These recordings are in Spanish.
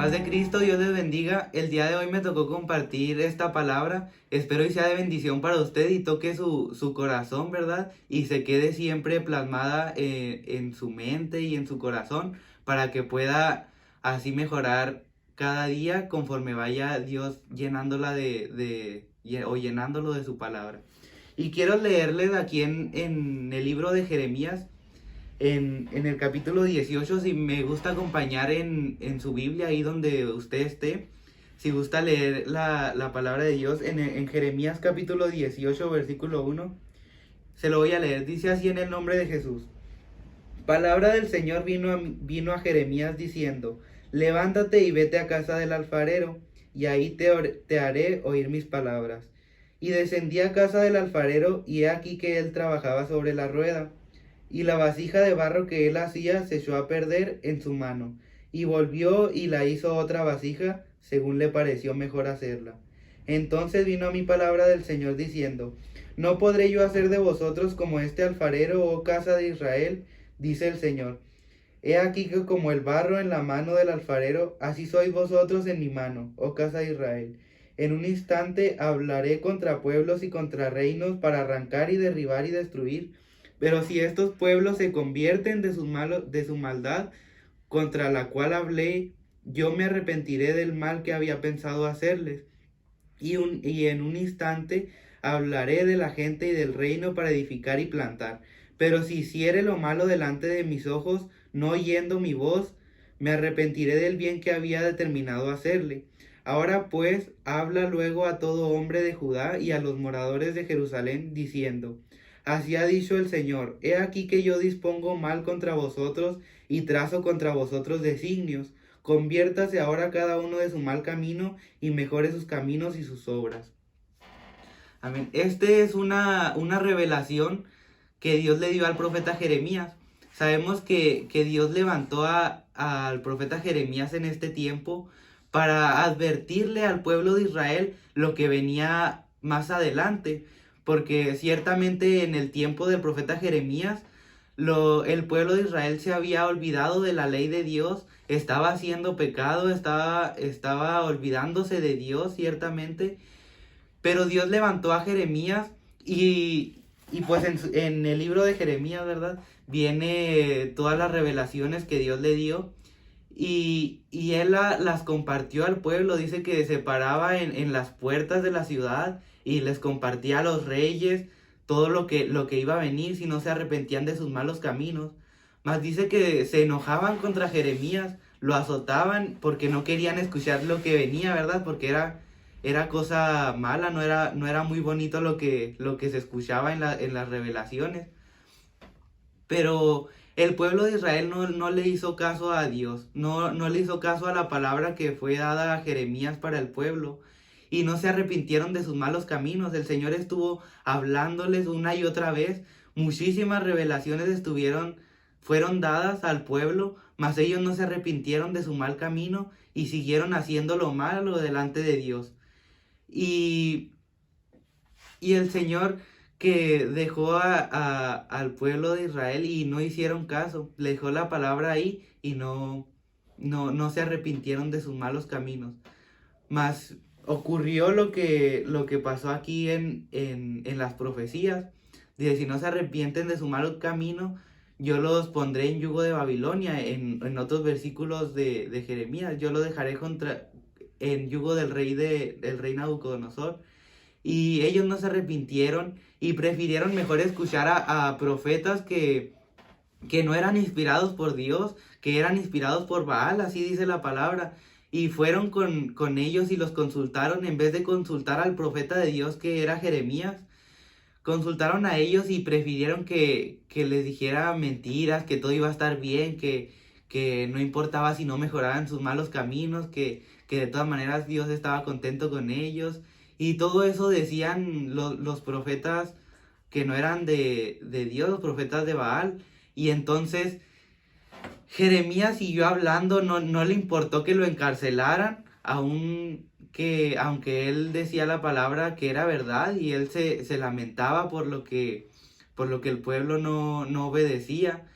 Paz de Cristo, Dios les bendiga. El día de hoy me tocó compartir esta palabra. Espero y sea de bendición para usted y toque su corazón, ¿verdad? Y se quede siempre plasmada en su mente y en su corazón para que pueda así mejorar cada día conforme vaya Dios llenándola o llenándolo de su palabra. Y quiero leerles aquí en el libro de Jeremías. En el capítulo 18, si me gusta acompañar en su Biblia, ahí donde usted esté, si gusta leer la palabra de Dios, en Jeremías capítulo 18, versículo 1, se lo voy a leer, dice así en el nombre de Jesús. Palabra del Señor vino a Jeremías diciendo, levántate y vete a casa del alfarero, y ahí te haré oír mis palabras. Y descendí a casa del alfarero, y he aquí que él trabajaba sobre la rueda. Y la vasija de barro que él hacía se echó a perder en su mano, y volvió y la hizo otra vasija, según le pareció mejor hacerla. Entonces vino a mí palabra del Señor diciendo, ¿no podré yo hacer de vosotros como este alfarero, oh casa de Israel? Dice el Señor. He aquí que como el barro en la mano del alfarero, así sois vosotros en mi mano, oh casa de Israel. En un instante hablaré contra pueblos y contra reinos para arrancar y derribar y destruir. Pero si estos pueblos se convierten de su maldad contra la cual hablé, yo me arrepentiré del mal que había pensado hacerles. Y en un instante hablaré de la gente y del reino para edificar y plantar. Pero si hiciere lo malo delante de mis ojos, no oyendo mi voz, me arrepentiré del bien que había determinado hacerle. Ahora pues, habla luego a todo hombre de Judá y a los moradores de Jerusalén, diciendo, así ha dicho el Señor, he aquí que yo dispongo mal contra vosotros y trazo contra vosotros designios. Conviértase ahora cada uno de su mal camino y mejore sus caminos y sus obras. Amén. Este es una revelación que Dios le dio al profeta Jeremías. Sabemos que Dios levantó al profeta Jeremías en este tiempo para advertirle al pueblo de Israel lo que venía más adelante, porque ciertamente en el tiempo del profeta Jeremías, el pueblo de Israel se había olvidado de la ley de Dios, estaba haciendo pecado, estaba olvidándose de Dios ciertamente, pero Dios levantó a Jeremías y pues en el libro de Jeremías, ¿verdad? Viene todas las revelaciones que Dios le dio y él las compartió al pueblo. Dice que se paraba en las puertas de la ciudad y les compartía a los reyes todo lo que iba a venir si no se arrepentían de sus malos caminos. Mas dice que se enojaban contra Jeremías, lo azotaban porque no querían escuchar lo que venía, ¿verdad? Porque era cosa mala, no era muy bonito lo que se escuchaba en las revelaciones. Pero el pueblo de Israel no le hizo caso a Dios, no le hizo caso a la palabra que fue dada a Jeremías para el pueblo. Y no se arrepintieron de sus malos caminos. El Señor estuvo hablándoles una y otra vez. Muchísimas revelaciones fueron dadas al pueblo, mas ellos no se arrepintieron de su mal camino y siguieron haciendo lo malo delante de Dios. Y, y el Señor que dejó al pueblo de Israel y no hicieron caso, le dejó la palabra ahí y no se arrepintieron de sus malos caminos. Mas ocurrió lo que pasó aquí en las profecías. Dice, si no se arrepienten de su mal camino, yo los pondré en yugo de Babilonia. En otros versículos de Jeremías, yo lo dejaré en yugo del rey Nabucodonosor. Y ellos no se arrepintieron y prefirieron mejor escuchar a profetas que no eran inspirados por Dios, que eran inspirados por Baal, así dice la palabra. Y fueron con ellos y los consultaron en vez de consultar al profeta de Dios que era Jeremías. Consultaron a ellos y prefirieron que les dijera mentiras, que todo iba a estar bien, que no importaba si no mejoraban sus malos caminos, que de todas maneras Dios estaba contento con ellos. Y todo eso decían los profetas que no eran de Dios, los profetas de Baal. Y entonces Jeremías siguió hablando, no le importó que lo encarcelaran, aunque él decía la palabra que era verdad y él se lamentaba por lo que el pueblo no obedecía.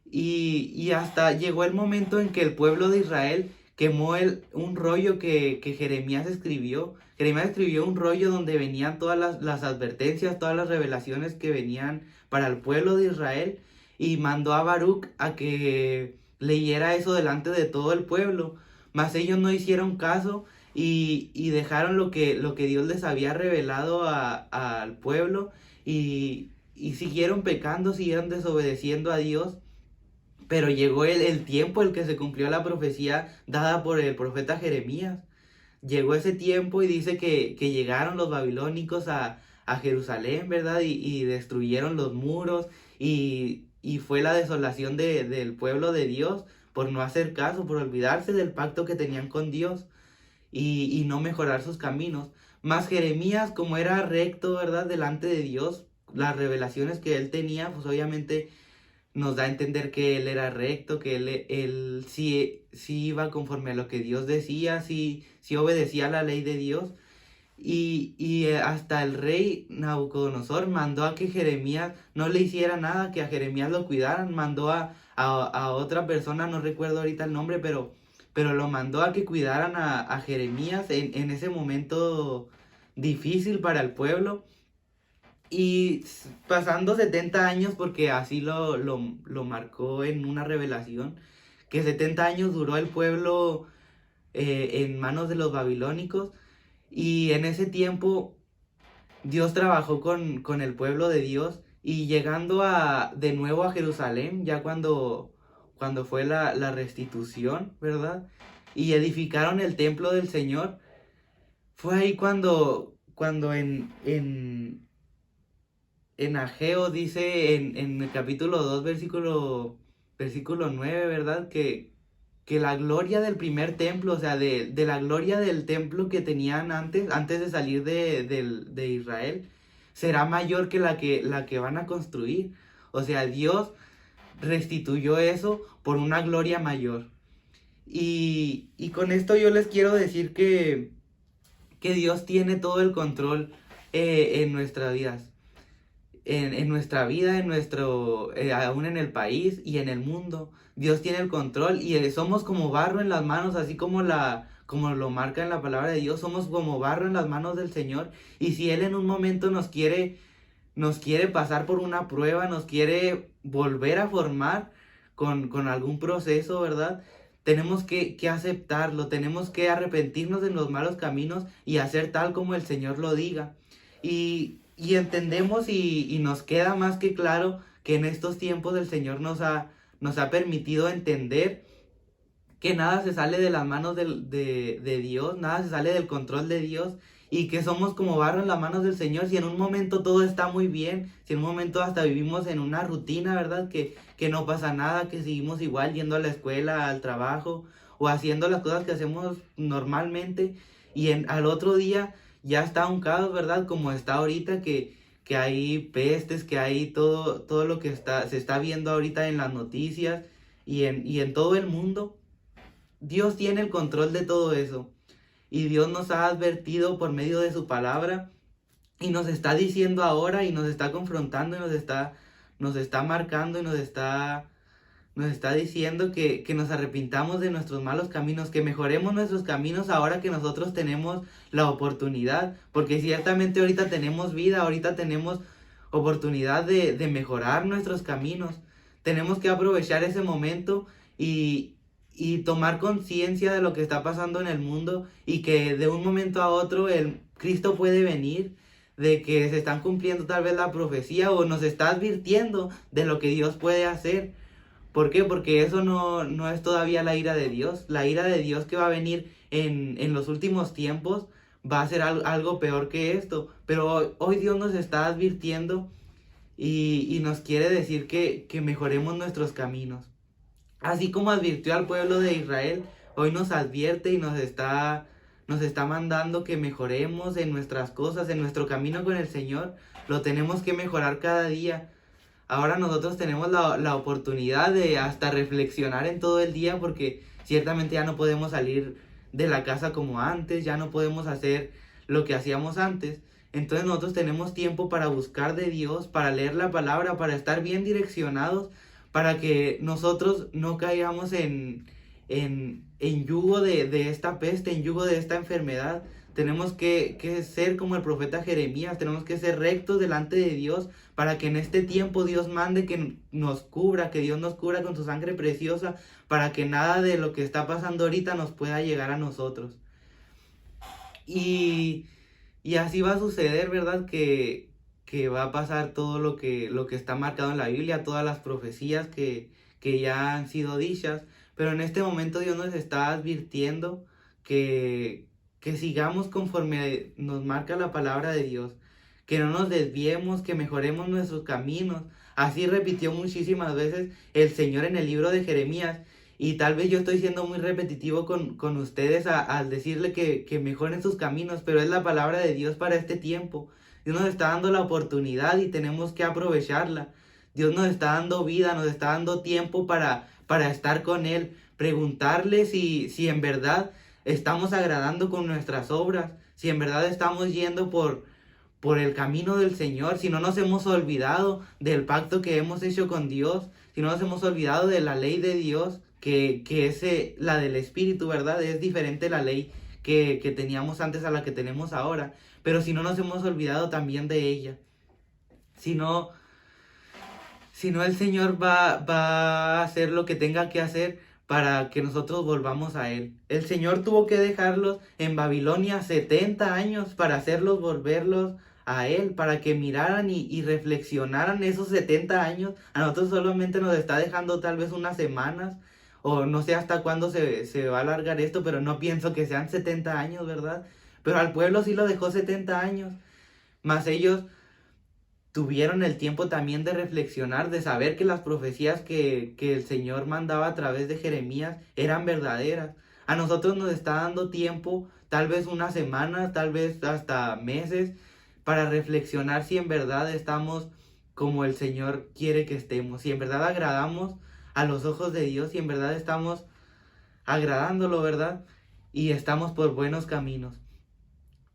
Y hasta llegó el momento en que el pueblo de Israel quemó un rollo que Jeremías escribió. Jeremías escribió un rollo donde venían todas las advertencias, todas las revelaciones que venían para el pueblo de Israel, y mandó a Baruch a que leyera eso delante de todo el pueblo. Mas ellos no hicieron caso y dejaron lo que Dios les había revelado al pueblo, y siguieron pecando, siguieron desobedeciendo a Dios. Pero llegó el tiempo en que se cumplió la profecía dada por el profeta Jeremías. Llegó ese tiempo y dice que llegaron los babilónicos a Jerusalén, ¿verdad? Y destruyeron los muros, y fue la desolación del pueblo de Dios por no hacer caso, por olvidarse del pacto que tenían con Dios, y no mejorar sus caminos. Mas Jeremías, como era recto, ¿verdad? Delante de Dios, las revelaciones que él tenía, pues obviamente nos da a entender que él era recto, que él sí iba conforme a lo que Dios decía, sí obedecía la ley de Dios. Y hasta el rey Nabucodonosor mandó a que Jeremías no le hiciera nada, que a Jeremías lo cuidaran, mandó a otra persona, no recuerdo ahorita el nombre, pero lo mandó a que cuidaran a Jeremías en ese momento difícil para el pueblo. Y pasando 70 años, porque así lo marcó en una revelación, que 70 años duró el pueblo en manos de los babilónicos, y en ese tiempo Dios trabajó con el pueblo de Dios, y llegando de nuevo a Jerusalén, ya cuando fue la restitución, ¿verdad? Y edificaron el templo del Señor, fue ahí cuando en Ageo dice en el capítulo 2 versículo 9, ¿verdad? Que la gloria del primer templo, o sea, de la gloria del templo que tenían antes de salir de Israel, será mayor que la que van a construir. O sea, Dios restituyó eso por una gloria mayor. Y con esto yo les quiero decir que Dios tiene todo el control en nuestras vidas. En nuestra vida, aún en el país y en el mundo. Dios tiene el control, y somos como barro en las manos, así como lo marca en la palabra de Dios. Somos como barro en las manos del Señor, y si Él en un momento nos quiere pasar por una prueba, nos quiere volver a formar con algún proceso, ¿verdad? Tenemos que aceptarlo, tenemos que arrepentirnos de los malos caminos y hacer tal como el Señor lo diga. Y entendemos y nos queda más que claro que en estos tiempos el Señor nos ha permitido entender que nada se sale de las manos de Dios, nada se sale del control de Dios, y que somos como barro en las manos del Señor. Si en un momento todo está muy bien, si en un momento hasta vivimos en una rutina, ¿verdad? Que no pasa nada, que seguimos igual yendo a la escuela, al trabajo, o haciendo las cosas que hacemos normalmente, y al otro día ya está un caos, ¿verdad? Como está ahorita, que hay pestes, que hay todo lo que se está viendo ahorita en las noticias y en todo el mundo. Dios tiene el control de todo eso, y Dios nos ha advertido por medio de su palabra, y nos está diciendo ahora, y nos está confrontando, y nos está marcando, y nos está diciendo que nos arrepintamos de nuestros malos caminos, que mejoremos nuestros caminos ahora que nosotros tenemos la oportunidad, porque ciertamente ahorita tenemos vida, ahorita tenemos oportunidad de mejorar nuestros caminos. Tenemos que aprovechar ese momento y tomar conciencia de lo que está pasando en el mundo, y que de un momento a otro el Cristo puede venir, de que se están cumpliendo tal vez la profecía, o nos está advirtiendo de lo que Dios puede hacer. ¿Por qué? Porque eso no es todavía la ira de Dios. La ira de Dios que va a venir en los últimos tiempos va a ser algo peor que esto. Pero hoy Dios nos está advirtiendo y nos quiere decir que mejoremos nuestros caminos. Así como advirtió al pueblo de Israel, hoy nos advierte y nos está mandando que mejoremos en nuestras cosas, en nuestro camino con el Señor. Lo tenemos que mejorar cada día. Ahora nosotros tenemos la oportunidad de hasta reflexionar en todo el día, porque ciertamente ya no podemos salir de la casa como antes, ya no podemos hacer lo que hacíamos antes. Entonces nosotros tenemos tiempo para buscar de Dios, para leer la palabra, para estar bien direccionados, para que nosotros no caigamos en en yugo de esta peste, en yugo de esta enfermedad. Tenemos que ser como el profeta Jeremías, tenemos que ser rectos delante de Dios para que en este tiempo Dios mande que nos cubra, que Dios nos cubra con su sangre preciosa, para que nada de lo que está pasando ahorita nos pueda llegar a nosotros. Y, y así va a suceder, ¿verdad? Que va a pasar todo lo que está marcado en la Biblia, todas las profecías que ya han sido dichas. Pero en este momento Dios nos está advirtiendo que, que sigamos conforme nos marca la palabra de Dios, que no nos desviemos, que mejoremos nuestros caminos. Así repitió muchísimas veces el Señor en el libro de Jeremías. Y tal vez yo estoy siendo muy repetitivo con ustedes al decirle que mejoren sus caminos, pero es la palabra de Dios para este tiempo. Dios nos está dando la oportunidad y tenemos que aprovecharla. Dios nos está dando vida, nos está dando tiempo para estar con Él, preguntarle si en verdad estamos agradando con nuestras obras, si en verdad estamos yendo por el camino del Señor, si no nos hemos olvidado del pacto que hemos hecho con Dios, si no nos hemos olvidado de la ley de Dios, que es la del Espíritu, ¿verdad? Es diferente la ley que teníamos antes a la que tenemos ahora, pero si no nos hemos olvidado también de ella, si no, si no el Señor va a hacer lo que tenga que hacer para que nosotros volvamos a Él. El Señor tuvo que dejarlos en Babilonia 70 años para hacerlos volverlos a Él, para que miraran y reflexionaran esos 70 años. A nosotros solamente nos está dejando tal vez unas semanas, o no sé hasta cuándo se va a alargar esto, pero no pienso que sean 70 años, ¿verdad? Pero al pueblo sí lo dejó 70 años, más ellos tuvieron el tiempo también de reflexionar, de saber que las profecías que el Señor mandaba a través de Jeremías eran verdaderas. A nosotros nos está dando tiempo, tal vez unas semanas, tal vez hasta meses, para reflexionar si en verdad estamos como el Señor quiere que estemos, si en verdad agradamos a los ojos de Dios, si en verdad estamos agradándolo, ¿verdad? Y estamos por buenos caminos.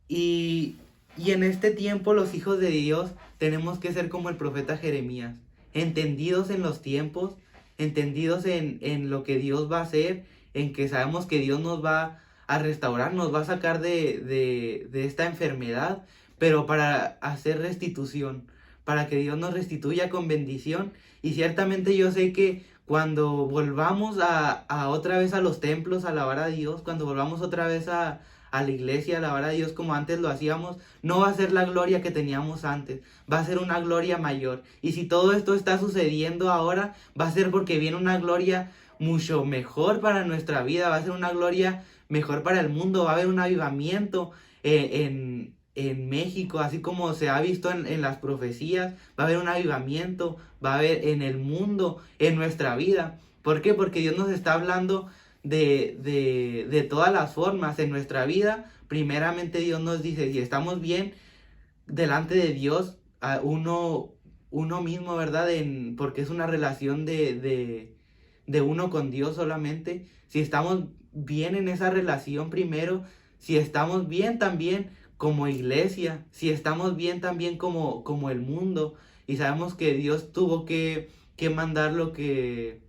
Y, y en este tiempo los hijos de Dios tenemos que ser como el profeta Jeremías, entendidos en los tiempos, entendidos en lo que Dios va a hacer, en que sabemos que Dios nos va a restaurar, nos va a sacar de esta enfermedad, pero para hacer restitución, para que Dios nos restituya con bendición. Y ciertamente yo sé que cuando volvamos a otra vez a los templos a alabar a Dios, cuando volvamos otra vez a la iglesia, a alabar a Dios como antes lo hacíamos, no va a ser la gloria que teníamos antes, va a ser una gloria mayor. Y si todo esto está sucediendo ahora, va a ser porque viene una gloria mucho mejor para nuestra vida, va a ser una gloria mejor para el mundo, va a haber un avivamiento en México, así como se ha visto en las profecías, va a haber un avivamiento, va a haber en el mundo, en nuestra vida. ¿Por qué? Porque Dios nos está hablando de todas las formas en nuestra vida. Primeramente Dios nos dice, si estamos bien delante de Dios, a uno mismo, ¿verdad? Porque es una relación de uno con Dios solamente. Si estamos bien en esa relación primero, si estamos bien también como iglesia, si estamos bien también como el mundo, y sabemos que Dios tuvo que mandar lo que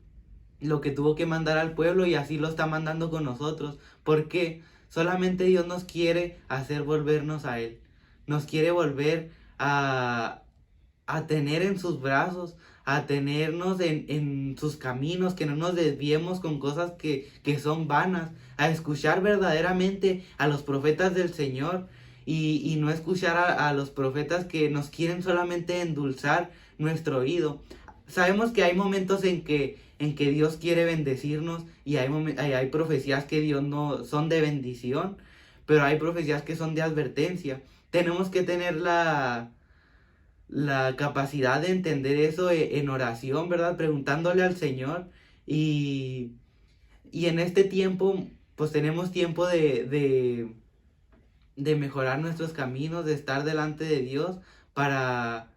tuvo que mandar al pueblo y así lo está mandando con nosotros, porque solamente Dios nos quiere hacer volvernos a Él, nos quiere volver a tener en sus brazos, a tenernos en sus caminos, que no nos desviemos con cosas que son vanas, a escuchar verdaderamente a los profetas del Señor y no escuchar a los profetas que nos quieren solamente endulzar nuestro oído. Sabemos que hay momentos en que Dios quiere bendecirnos y hay profecías que Dios no son de bendición, pero hay profecías que son de advertencia. Tenemos que tener la capacidad de entender eso en oración, ¿verdad? Preguntándole al Señor y, y en este tiempo, pues tenemos tiempo de mejorar nuestros caminos, de estar delante de Dios para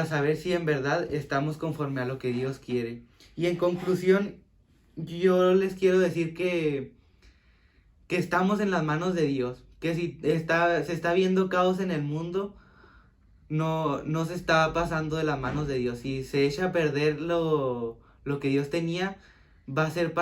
saber si en verdad estamos conforme a lo que Dios quiere. Y en conclusión, yo les quiero decir que estamos en las manos de Dios, que si se está viendo caos en el mundo, no se está pasando de las manos de Dios. Si se echa a perder lo que Dios tenía, va a ser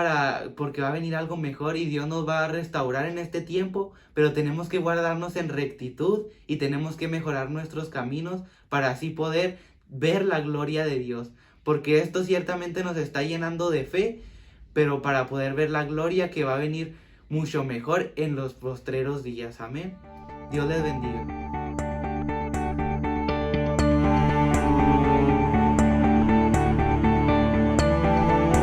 porque va a venir algo mejor y Dios nos va a restaurar en este tiempo, pero tenemos que guardarnos en rectitud y tenemos que mejorar nuestros caminos para así poder ver la gloria de Dios, porque esto ciertamente nos está llenando de fe, pero para poder ver la gloria que va a venir mucho mejor en los postreros días. Amén. Dios les bendiga.